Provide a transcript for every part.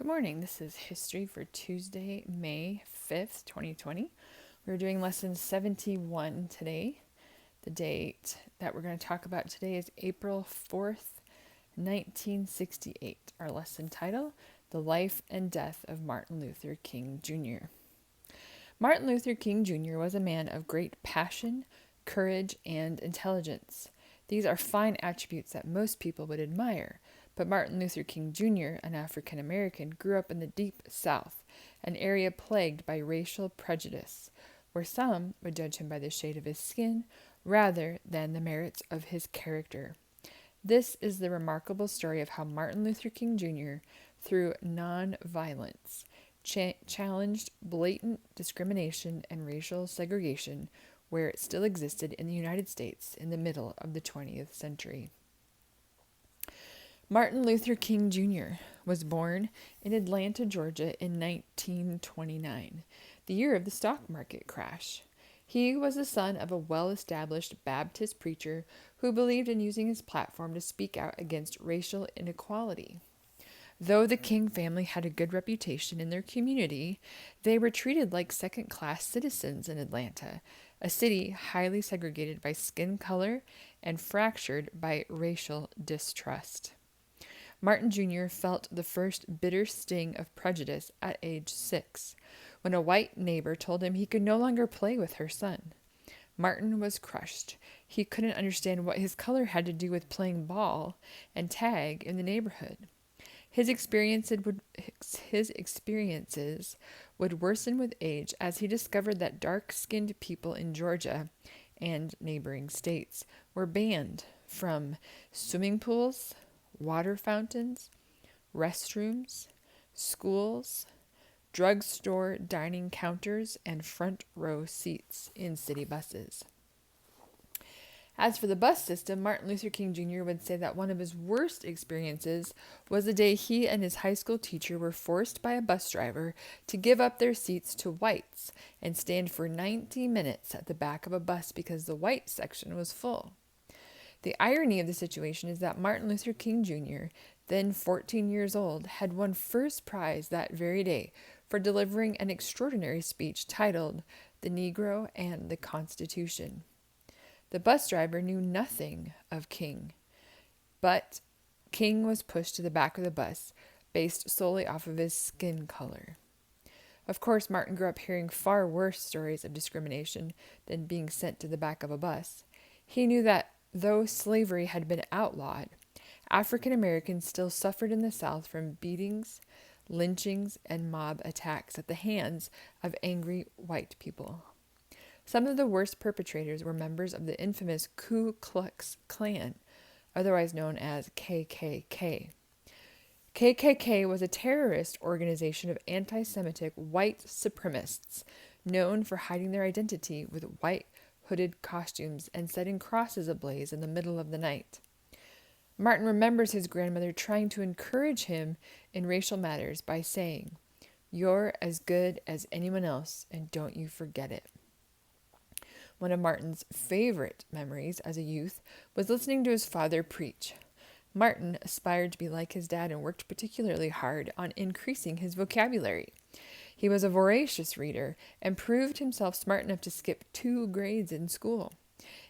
Good morning. This is History for Tuesday, May 5th, 2020. We're doing lesson 71 today. The date that we're going to talk about today is April 4th, 1968. Our lesson title, The Life and Death of Martin Luther King Jr. Martin Luther King Jr. was a man of great passion, courage, and intelligence. These are fine attributes that most people would admire. But Martin Luther King Jr., an African American, grew up in the Deep South, an area plagued by racial prejudice, where some would judge him by the shade of his skin rather than the merits of his character. This is the remarkable story of how Martin Luther King Jr., through nonviolence, challenged blatant discrimination and racial segregation where it still existed in the United States in the middle of the 20th century. Martin Luther King Jr. was born in Atlanta, Georgia in 1929, the year of the stock market crash. He was the son of a well-established Baptist preacher who believed in using his platform to speak out against racial inequality. Though the King family had a good reputation in their community, they were treated like second-class citizens in Atlanta, a city highly segregated by skin color and fractured by racial distrust. Martin Jr. felt the first bitter sting of prejudice at age 6, when a white neighbor told him he could no longer play with her son. Martin was crushed. He couldn't understand what his color had to do with playing ball and tag in the neighborhood. His experiences would worsen with age as he discovered that dark-skinned people in Georgia and neighboring states were banned from swimming pools, water fountains, restrooms, schools, drugstore dining counters, and front row seats in city buses. As for the bus system, Martin Luther King Jr. would say that one of his worst experiences was the day he and his high school teacher were forced by a bus driver to give up their seats to whites and stand for 90 minutes at the back of a bus because the white section was full. The irony of the situation is that Martin Luther King Jr., then 14 years old, had won first prize that very day for delivering an extraordinary speech titled The Negro and the Constitution. The bus driver knew nothing of King, but King was pushed to the back of the bus based solely off of his skin color. Of course, Martin grew up hearing far worse stories of discrimination than being sent to the back of a bus. He knew that though slavery had been outlawed, African Americans still suffered in the South from beatings, lynchings, and mob attacks at the hands of angry white people. Some of the worst perpetrators were members of the infamous Ku Klux Klan, otherwise known as KKK. KKK was a terrorist organization of anti-Semitic white supremacists known for hiding their identity with white hooded costumes and setting crosses ablaze in the middle of the night. Martin remembers his grandmother trying to encourage him in racial matters by saying, "You're as good as anyone else, and don't you forget it." One of Martin's favorite memories as a youth was listening to his father preach. Martin aspired to be like his dad and worked particularly hard on increasing his vocabulary. He was a voracious reader and proved himself smart enough to skip 2 grades in school.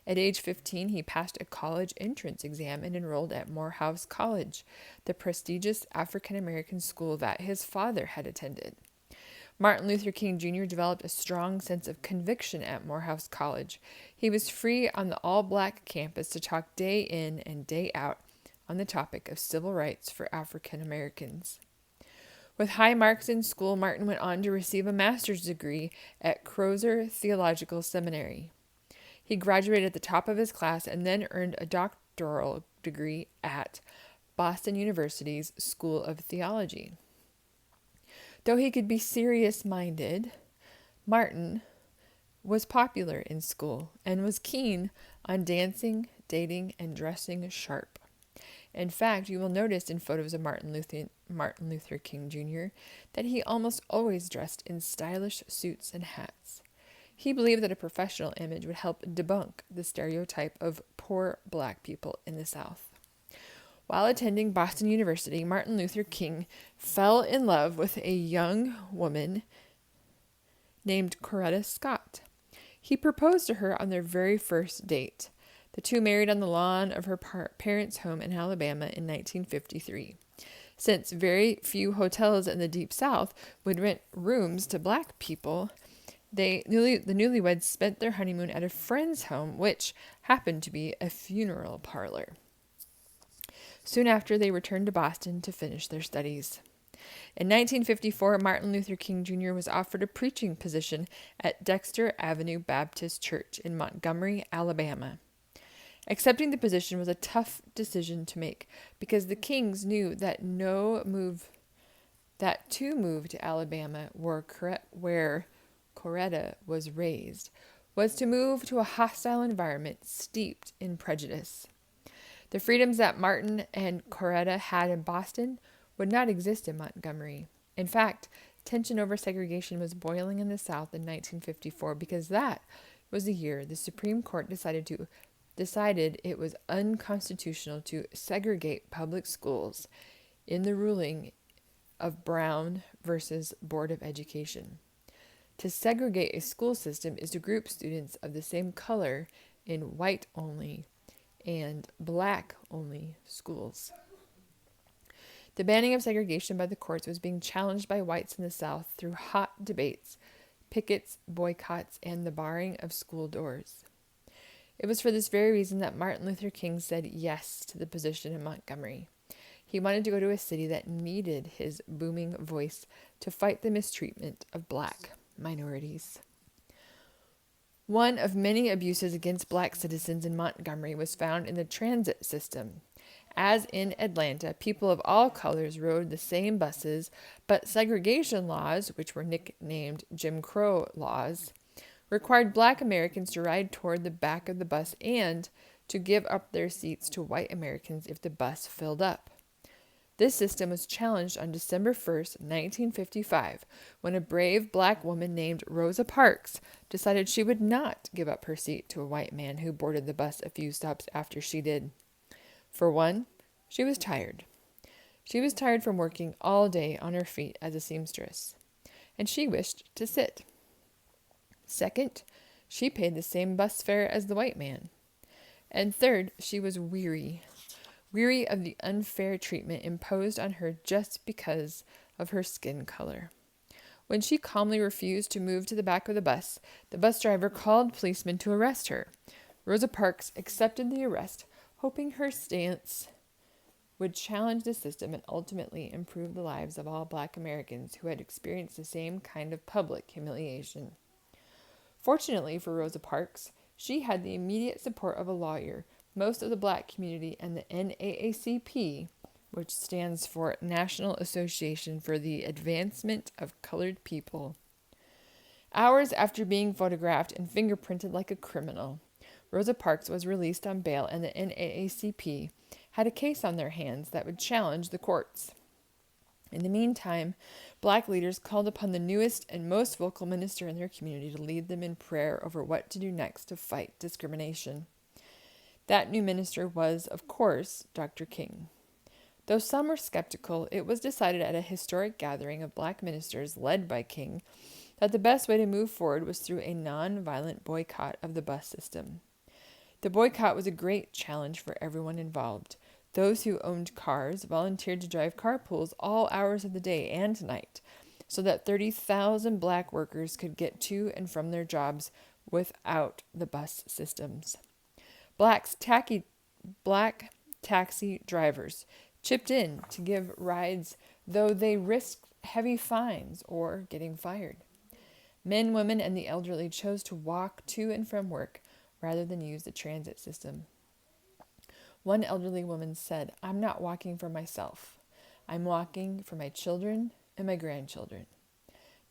At age 15, he passed a college entrance exam and enrolled at Morehouse College, the prestigious African American school that his father had attended. Martin Luther King Jr. developed a strong sense of conviction at Morehouse College. He was free on the all-black campus to talk day in and day out on the topic of civil rights for African Americans. With high marks in school, Martin went on to receive a master's degree at Crozer Theological Seminary. He graduated at the top of his class and then earned a doctoral degree at Boston University's School of Theology. Though he could be serious-minded, Martin was popular in school and was keen on dancing, dating, and dressing sharp. In fact, you will notice in photos of Martin Luther King Jr. that he almost always dressed in stylish suits and hats. He believed that a professional image would help debunk the stereotype of poor black people in the South. While attending Boston University, Martin Luther King fell in love with a young woman named Coretta Scott. He proposed to her on their very first date. The two married on the lawn of her parents' home in Alabama in 1953. Since very few hotels in the Deep South would rent rooms to black people, the newlyweds spent their honeymoon at a friend's home, which happened to be a funeral parlor. Soon after, they returned to Boston to finish their studies. In 1954, Martin Luther King Jr. was offered a preaching position at Dexter Avenue Baptist Church in Montgomery, Alabama. Accepting the position was a tough decision to make because the Kings knew that to move to Alabama, where Coretta was raised, was to move to a hostile environment steeped in prejudice. The freedoms that Martin and Coretta had in Boston would not exist in Montgomery. In fact, tension over segregation was boiling in the South in 1954 because that was the year the Supreme Court decided it was unconstitutional to segregate public schools in the ruling of Brown versus Board of Education. To segregate a school system is to group students of the same color in white-only and black-only schools. The banning of segregation by the courts was being challenged by whites in the South through hot debates, pickets, boycotts, and the barring of school doors. It was for this very reason that Martin Luther King said yes to the position in Montgomery. He wanted to go to a city that needed his booming voice to fight the mistreatment of black minorities. One of many abuses against black citizens in Montgomery was found in the transit system. As in Atlanta, people of all colors rode the same buses, but segregation laws, which were nicknamed Jim Crow laws, required black Americans to ride toward the back of the bus and to give up their seats to white Americans if the bus filled up. This system was challenged on December 1st, 1955, when a brave black woman named Rosa Parks decided she would not give up her seat to a white man who boarded the bus a few stops after she did. For one, she was tired. She was tired from working all day on her feet as a seamstress, and she wished to sit. Second, she paid the same bus fare as the white man. And third, she was weary of the unfair treatment imposed on her just because of her skin color. When she calmly refused to move to the back of the bus driver called policemen to arrest her. Rosa Parks accepted the arrest, hoping her stance would challenge the system and ultimately improve the lives of all black Americans who had experienced the same kind of public humiliation. Fortunately for Rosa Parks, she had the immediate support of a lawyer, most of the black community, and the NAACP, which stands for National Association for the Advancement of Colored People. Hours after being photographed and fingerprinted like a criminal, Rosa Parks was released on bail, and the NAACP had a case on their hands that would challenge the courts. In the meantime, black leaders called upon the newest and most vocal minister in their community to lead them in prayer over what to do next to fight discrimination. That new minister was, of course, Dr. King. Though some were skeptical, it was decided at a historic gathering of black ministers led by King that the best way to move forward was through a non-violent boycott of the bus system. The boycott was a great challenge for everyone involved. Those who owned cars volunteered to drive carpools all hours of the day and night so that 30,000 black workers could get to and from their jobs without the bus systems. Black taxi drivers chipped in to give rides, though they risked heavy fines or getting fired. Men, women, and the elderly chose to walk to and from work rather than use the transit system. One elderly woman said, "I'm not walking for myself. I'm walking for my children and my grandchildren."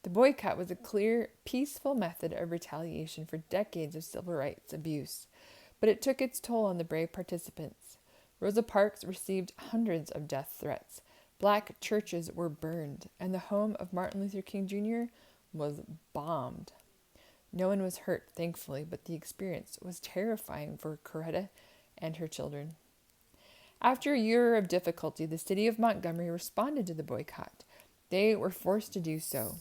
The boycott was a clear, peaceful method of retaliation for decades of civil rights abuse, but it took its toll on the brave participants. Rosa Parks received hundreds of death threats. Black churches were burned, and the home of Martin Luther King Jr. was bombed. No one was hurt, thankfully, but the experience was terrifying for Coretta and her children. After a year of difficulty, the city of Montgomery responded to the boycott. They were forced to do so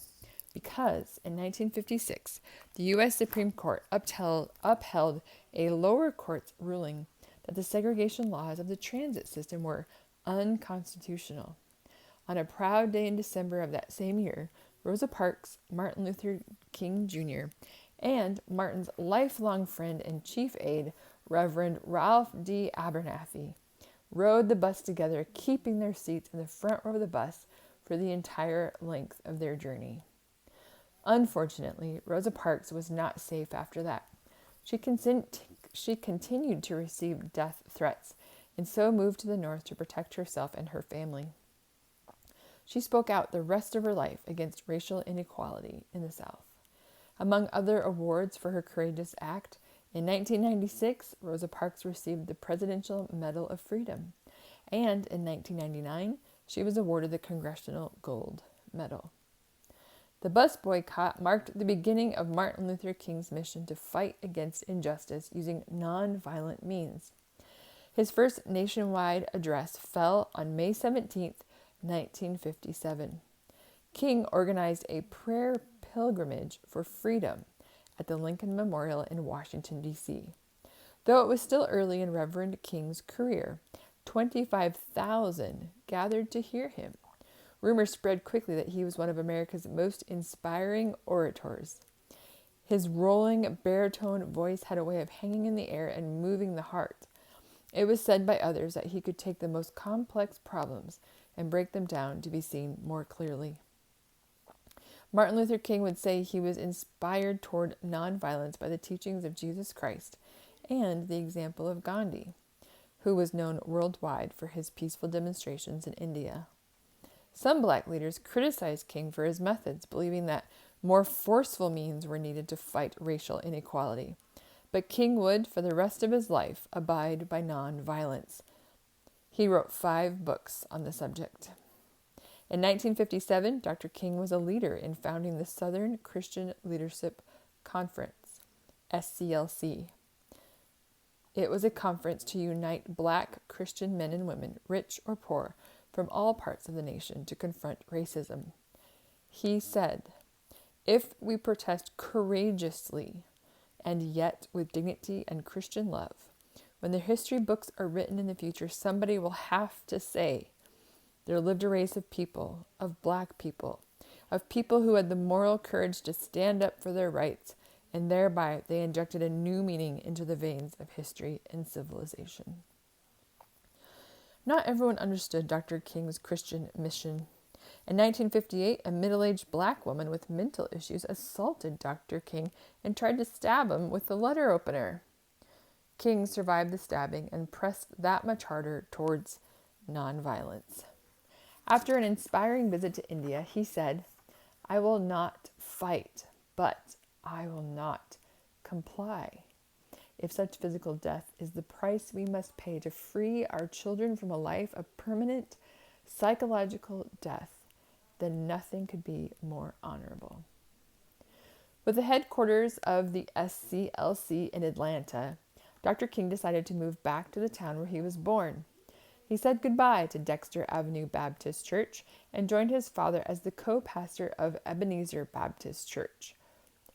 because in 1956, the U.S. Supreme Court upheld a lower court's ruling that the segregation laws of the transit system were unconstitutional. On a proud day in December of that same year, Rosa Parks, Martin Luther King Jr., and Martin's lifelong friend and chief aide, Reverend Ralph D. Abernathy, rode the bus together, keeping their seats in the front row of the bus for the entire length of their journey. Unfortunately, Rosa Parks was not safe after that. She continued to receive death threats and so moved to the north to protect herself and her family. She spoke out the rest of her life against racial inequality in the South. Among other awards for her courageous act, in 1996, Rosa Parks received the Presidential Medal of Freedom, and in 1999, she was awarded the Congressional Gold Medal. The bus boycott marked the beginning of Martin Luther King's mission to fight against injustice using nonviolent means. His first nationwide address fell on May 17, 1957. King organized a prayer pilgrimage for freedom at the Lincoln Memorial in Washington, D.C. Though it was still early in Reverend King's career, 25,000 gathered to hear him. Rumors spread quickly that he was one of America's most inspiring orators. His rolling baritone voice had a way of hanging in the air and moving the heart. It was said by others that he could take the most complex problems and break them down to be seen more clearly. Martin Luther King would say he was inspired toward nonviolence by the teachings of Jesus Christ and the example of Gandhi, who was known worldwide for his peaceful demonstrations in India. Some black leaders criticized King for his methods, believing that more forceful means were needed to fight racial inequality. But King would, for the rest of his life, abide by nonviolence. He wrote 5 books on the subject. In 1957, Dr. King was a leader in founding the Southern Christian Leadership Conference, SCLC. It was a conference to unite black Christian men and women, rich or poor, from all parts of the nation to confront racism. He said, "If we protest courageously and yet with dignity and Christian love, when the history books are written in the future, somebody will have to say, there lived a race of people, of black people, of people who had the moral courage to stand up for their rights, and thereby they injected a new meaning into the veins of history and civilization." Not everyone understood Dr. King's Christian mission. In 1958, a middle-aged black woman with mental issues assaulted Dr. King and tried to stab him with the letter opener. King survived the stabbing and pressed that much harder towards nonviolence. After an inspiring visit to India, he said, "I will not fight, but I will not comply. If such physical death is the price we must pay to free our children from a life of permanent psychological death, then nothing could be more honorable." With the headquarters of the SCLC in Atlanta, Dr. King decided to move back to the town where he was born. He said goodbye to Dexter Avenue Baptist Church and joined his father as the co-pastor of Ebenezer Baptist Church.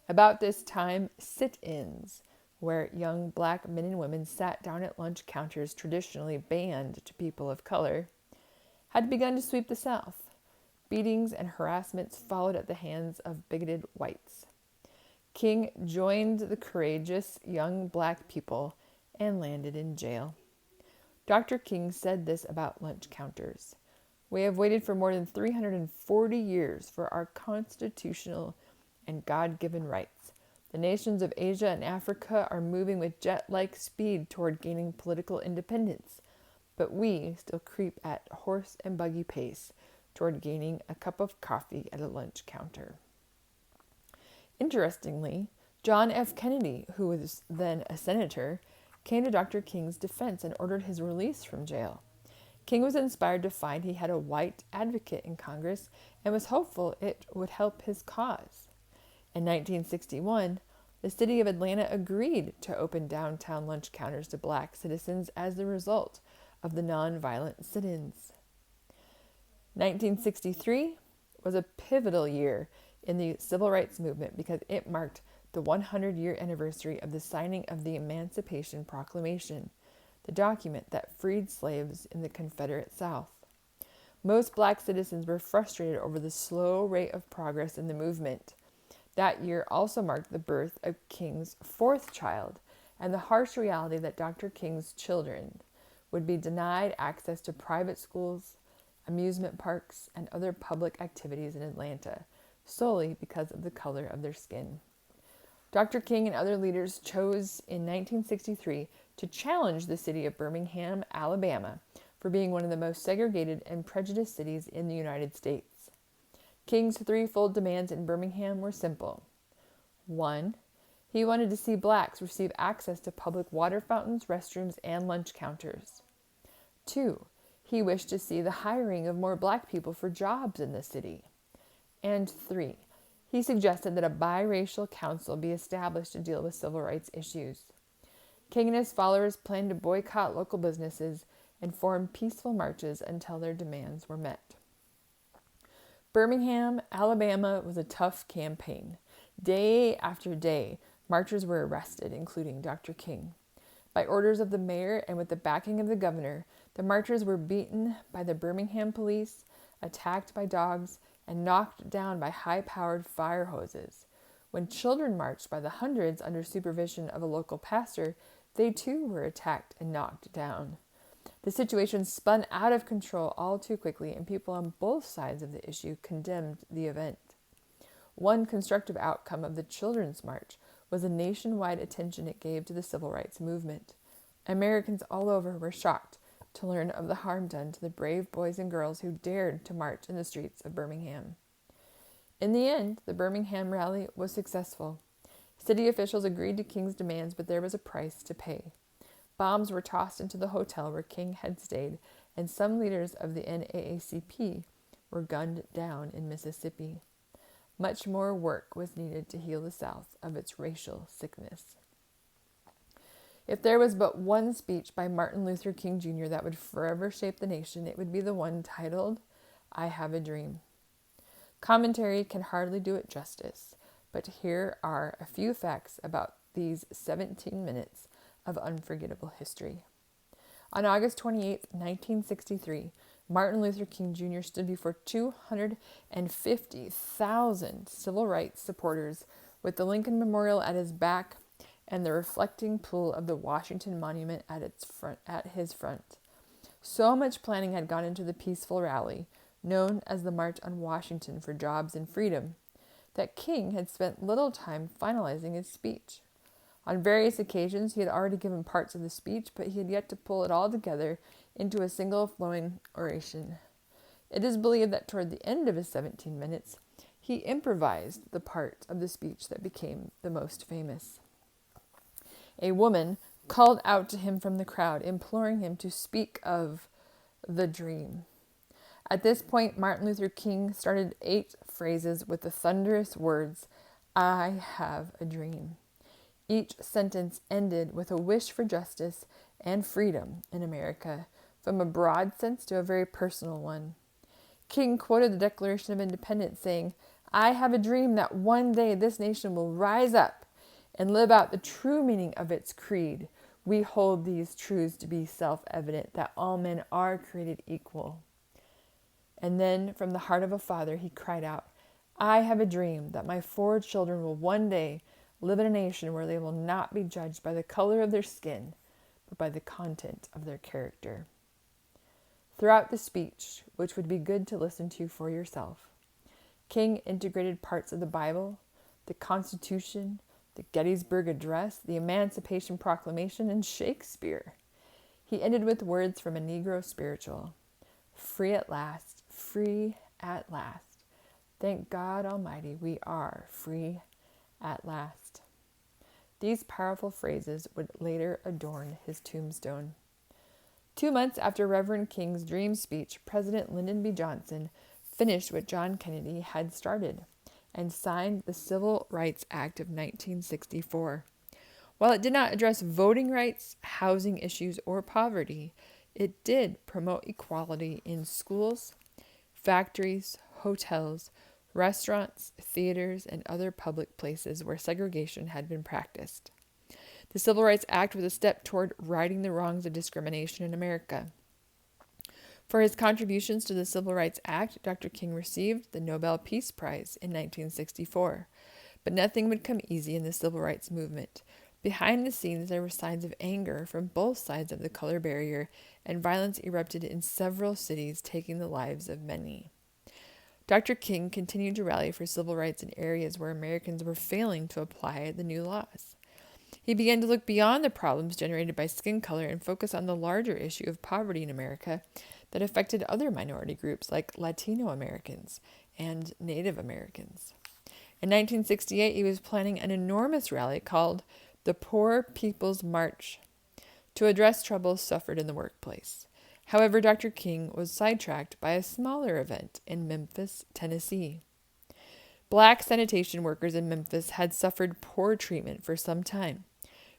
About this time, sit-ins, where young black men and women sat down at lunch counters traditionally banned to people of color, had begun to sweep the South. Beatings and harassments followed at the hands of bigoted whites. King joined the courageous young black people and landed in jail. Dr. King said this about lunch counters: "We have waited for more than 340 years for our constitutional and God-given rights. The nations of Asia and Africa are moving with jet-like speed toward gaining political independence, but we still creep at horse and buggy pace toward gaining a cup of coffee at a lunch counter." Interestingly, John F. Kennedy, who was then a senator, came to Dr. King's defense and ordered his release from jail. King was inspired to find he had a white advocate in Congress and was hopeful it would help his cause. In 1961, the city of Atlanta agreed to open downtown lunch counters to black citizens as the result of the nonviolent sit-ins. 1963 was a pivotal year in the civil rights movement because it marked the 100-year anniversary of the signing of the Emancipation Proclamation, the document that freed slaves in the Confederate South. Most black citizens were frustrated over the slow rate of progress in the movement. That year also marked the birth of King's fourth child and the harsh reality that Dr. King's children would be denied access to private schools, amusement parks, and other public activities in Atlanta solely because of the color of their skin. Dr. King and other leaders chose in 1963 to challenge the city of Birmingham, Alabama, for being one of the most segregated and prejudiced cities in the United States. King's threefold demands in Birmingham were simple. 1. He wanted to see blacks receive access to public water fountains, restrooms, and lunch counters. 2. He wished to see the hiring of more black people for jobs in the city. And 3. He suggested that a biracial council be established to deal with civil rights issues. King and his followers planned to boycott local businesses and form peaceful marches until their demands were met. Birmingham, Alabama was a tough campaign. Day after day, marchers were arrested, including Dr. King. By orders of the mayor and with the backing of the governor, the marchers were beaten by the Birmingham police, attacked by dogs, and knocked down by high-powered fire hoses. When children marched by the hundreds under supervision of a local pastor, they too were attacked and knocked down. The situation spun out of control all too quickly, and people on both sides of the issue condemned the event. One constructive outcome of the Children's March was the nationwide attention it gave to the civil rights movement. Americans all over were shocked to learn of the harm done to the brave boys and girls who dared to march in the streets of Birmingham. In the end, the Birmingham rally was successful. City officials agreed to King's demands, but there was a price to pay. Bombs were tossed into the hotel where King had stayed, and some leaders of the NAACP were gunned down in Mississippi. Much more work was needed to heal the South of its racial sickness. If there was but one speech by Martin Luther King Jr. that would forever shape the nation, it would be the one titled, "I Have a Dream." Commentary can hardly do it justice, but here are a few facts about these 17 minutes of unforgettable history. On August 28, 1963, Martin Luther King Jr. stood before 250,000 civil rights supporters with the Lincoln Memorial at his back and the reflecting pool of the Washington Monument at his front. So much planning had gone into the peaceful rally, known as the March on Washington for Jobs and Freedom, that King had spent little time finalizing his speech. On various occasions, he had already given parts of the speech, but he had yet to pull it all together into a single flowing oration. It is believed that toward the end of his 17 minutes, he improvised the part of the speech that became the most famous. A woman called out to him from the crowd, imploring him to speak of the dream. At this point, Martin Luther King started 8 phrases with the thunderous words, "I have a dream." Each sentence ended with a wish for justice and freedom in America, from a broad sense to a very personal one. King quoted the Declaration of Independence, saying, "I have a dream that one day this nation will rise up and live out the true meaning of its creed. We hold these truths to be self-evident, that all men are created equal." And then, from the heart of a father, he cried out, "I have a dream that my 4 children will one day live in a nation where they will not be judged by the color of their skin, but by the content of their character." Throughout the speech, which would be good to listen to for yourself, King integrated parts of the Bible, the Constitution, the Gettysburg Address, the Emancipation Proclamation, and Shakespeare. He ended with words from a Negro spiritual. "Free at last, free at last. Thank God Almighty, we are free at last." These powerful phrases would later adorn his tombstone. 2 months after Reverend King's dream speech, President Lyndon B. Johnson finished what John Kennedy had started and signed the Civil Rights Act of 1964. While it did not address voting rights, housing issues, or poverty, it did promote equality in schools, factories, hotels, restaurants, theaters, and other public places where segregation had been practiced. The Civil Rights Act was a step toward righting the wrongs of discrimination in America. For his contributions to the Civil Rights Act, Dr. King received the Nobel Peace Prize in 1964. But nothing would come easy in the civil rights movement. Behind the scenes, there were signs of anger from both sides of the color barrier, and violence erupted in several cities, taking the lives of many. Dr. King continued to rally for civil rights in areas where Americans were failing to apply the new laws. He began to look beyond the problems generated by skin color and focus on the larger issue of poverty in America that affected other minority groups like Latino Americans and Native Americans. In 1968, he was planning an enormous rally called the Poor People's March to address troubles suffered in the workplace. However, Dr. King was sidetracked by a smaller event in Memphis, Tennessee. Black sanitation workers in Memphis had suffered poor treatment for some time.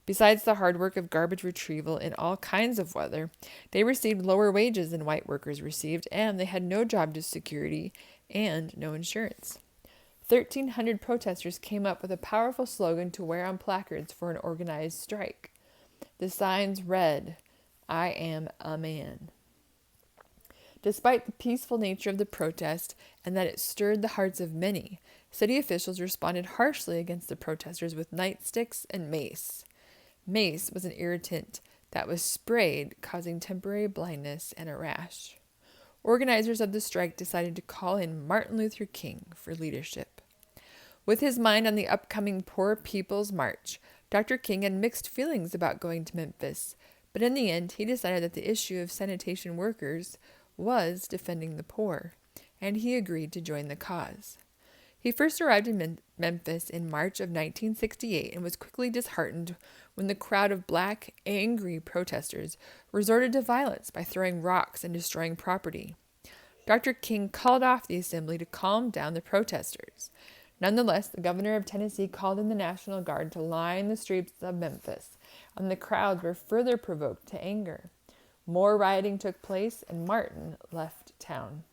Besides the hard work of garbage retrieval in all kinds of weather, they received lower wages than white workers received, and they had no job security and no insurance. 1,300 protesters came up with a powerful slogan to wear on placards for an organized strike. The signs read, "I am a man." Despite the peaceful nature of the protest and that it stirred the hearts of many, city officials responded harshly against the protesters with nightsticks and mace. Mace was an irritant that was sprayed, causing temporary blindness and a rash. Organizers of the strike decided to call in Martin Luther King for leadership. With his mind on the upcoming Poor People's March, Dr. King had mixed feelings about going to Memphis, but in the end he decided that the issue of sanitation workers was defending the poor, and he agreed to join the cause. He first arrived in Memphis in March of 1968 and was quickly disheartened when the crowd of black, angry protesters resorted to violence by throwing rocks and destroying property. Dr. King called off the assembly to calm down the protesters. Nonetheless, the governor of Tennessee called in the National Guard to line the streets of Memphis, and the crowds were further provoked to anger. More rioting took place, and Martin left town.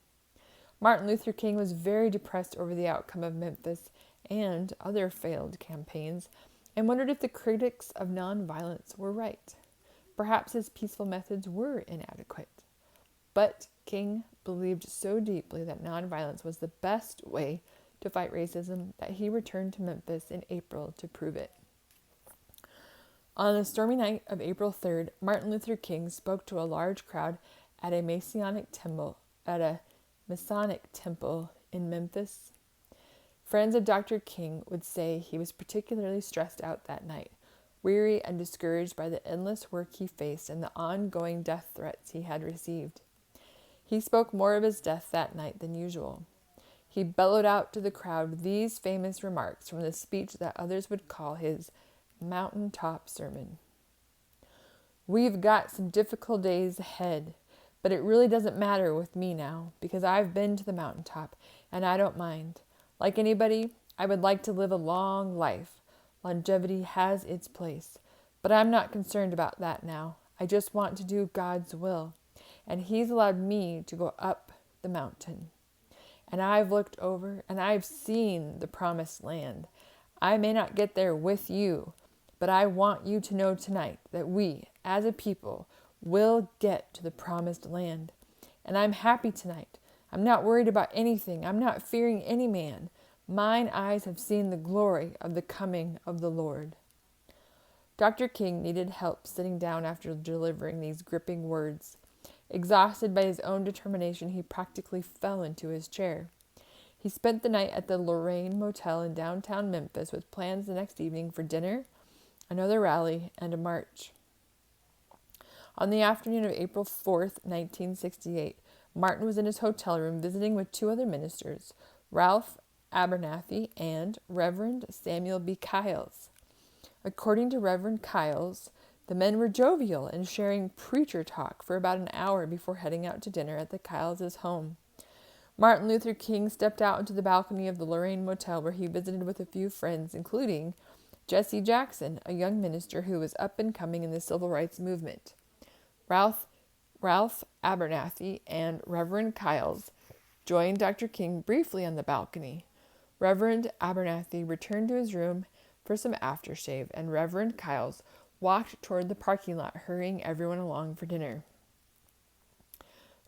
Martin Luther King was very depressed over the outcome of Memphis and other failed campaigns, and wondered if the critics of nonviolence were right. Perhaps his peaceful methods were inadequate. But King believed so deeply that nonviolence was the best way to fight racism that he returned to Memphis in April to prove it. On the stormy night of April 3rd, Martin Luther King spoke to a large crowd at a Masonic temple in Memphis. Friends of Dr. King would say he was particularly stressed out that night, weary and discouraged by the endless work he faced and the ongoing death threats he had received. He spoke more of his death that night than usual. He bellowed out to the crowd these famous remarks from the speech that others would call his mountaintop sermon. "We've got some difficult days ahead, but it really doesn't matter with me now, because I've been to the mountaintop, and I don't mind. Like anybody, I would like to live a long life. Longevity has its place, but I'm not concerned about that now. I just want to do God's will, and He's allowed me to go up the mountain. And I've looked over, and I've seen the promised land. I may not get there with you, but I want you to know tonight that we, as a people, will get to the promised land. And I'm happy tonight. I'm not worried about anything. I'm not fearing any man. Mine eyes have seen the glory of the coming of the Lord." Dr. King needed help sitting down after delivering these gripping words. Exhausted by his own determination, he practically fell into his chair. He spent the night at the Lorraine Motel in downtown Memphis with plans the next evening for dinner, another rally, and a march. On the afternoon of April 4th, 1968, Martin was in his hotel room visiting with two other ministers, Ralph Abernathy and Reverend Samuel B. Kiles. According to Reverend Kiles, the men were jovial and sharing preacher talk for about an hour before heading out to dinner at the Kiles' home. Martin Luther King stepped out into the balcony of the Lorraine Motel where he visited with a few friends, including Jesse Jackson, a young minister who was up and coming in the civil rights movement. Ralph Ralph Abernathy and Reverend Kyles joined Dr. King briefly on the balcony. Reverend Abernathy returned to his room for some aftershave, and Reverend Kyles walked toward the parking lot, hurrying everyone along for dinner.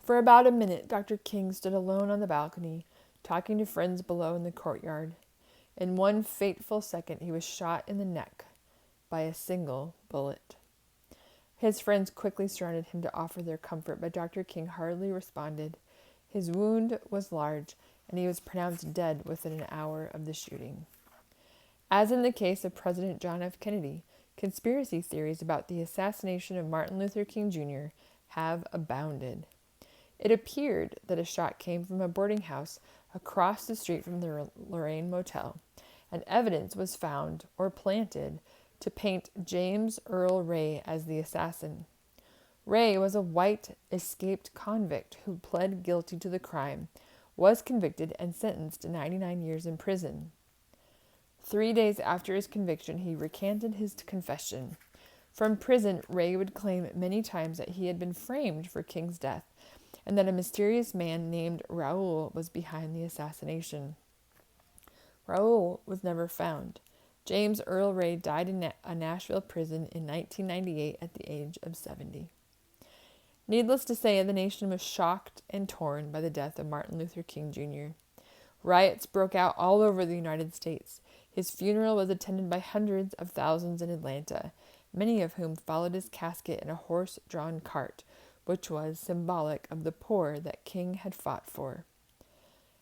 For about a minute, Dr. King stood alone on the balcony, talking to friends below in the courtyard. In one fateful second, he was shot in the neck by a single bullet. His friends quickly surrounded him to offer their comfort, but Dr. King hardly responded. His wound was large, and he was pronounced dead within an hour of the shooting. As in the case of President John F. Kennedy, conspiracy theories about the assassination of Martin Luther King Jr. have abounded. It appeared that a shot came from a boarding house across the street from the Lorraine Motel, and evidence was found or planted to paint James Earl Ray as the assassin. Ray was a white escaped convict who pled guilty to the crime, was convicted, and sentenced to 99 years in prison. 3 days after his conviction, he recanted his confession. From prison, Ray would claim many times that he had been framed for King's death, and that a mysterious man named Raoul was behind the assassination. Raoul was never found. James Earl Ray died in a Nashville prison in 1998 at the age of 70. Needless to say, the nation was shocked and torn by the death of Martin Luther King Jr. Riots broke out all over the United States. His funeral was attended by hundreds of thousands in Atlanta, many of whom followed his casket in a horse-drawn cart, which was symbolic of the poor that King had fought for.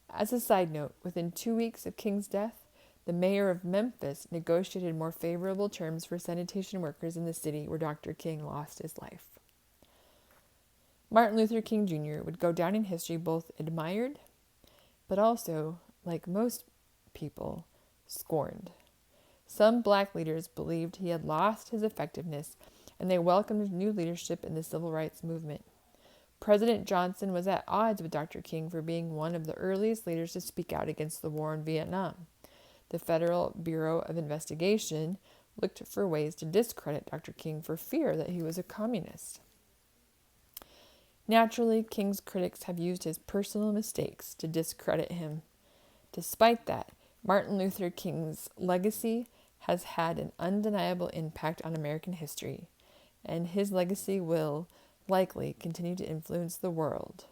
As a side note, within 2 weeks of King's death, the mayor of Memphis negotiated more favorable terms for sanitation workers in the city where Dr. King lost his life. Martin Luther King Jr. would go down in history both admired, but also, like most people, scorned. Some black leaders believed he had lost his effectiveness, and they welcomed new leadership in the civil rights movement. President Johnson was at odds with Dr. King for being one of the earliest leaders to speak out against the war in Vietnam. The Federal Bureau of Investigation looked for ways to discredit Dr. King for fear that he was a communist. Naturally, King's critics have used his personal mistakes to discredit him. Despite that, Martin Luther King's legacy has had an undeniable impact on American history, and his legacy will likely continue to influence the world